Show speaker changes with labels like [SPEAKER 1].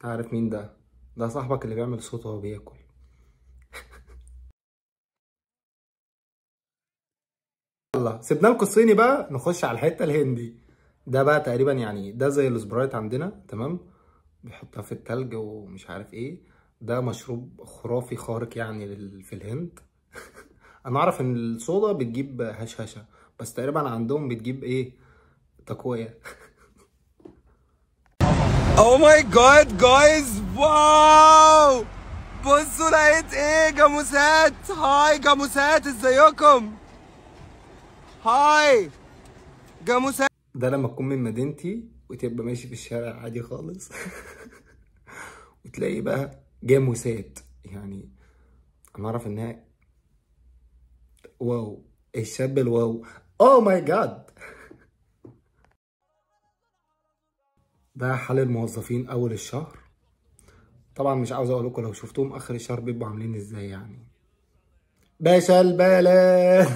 [SPEAKER 1] عارف مين ده؟ ده صاحبك اللي بيعمل صوت وهو بياكل. يلا سيبنا لكم الصيني بقى، نخش على الحته الهندي. ده بقى تقريبا يعني ده زي السبرايت عندنا، تمام؟ بيحطها في التلج ومش عارف ايه. ده مشروب خرافي خارق يعني في الهند. انا اعرف ان الصودا بتجيب هشاشة، بس تقريبا عندهم بتجيب ايه، تقوية.
[SPEAKER 2] او ماي جاد جايز، واو، بصوا لقيت ايه، جاموسات. هاي جاموسات، ازيكم؟ هاي جاموسات.
[SPEAKER 1] ده لما تكون من مدينتي وتبقى ماشي في الشارع عادي خالص وتلاقي بقى جاموسات يعني. انا اعرف انها واو، الشاب الواو. اوه ماي جاد. ده حال الموظفين اول الشهر. طبعا مش عاوز اقول لكم لو شفتوهم اخر الشهر بيبقوا عاملين ازاي يعني. باشا البلد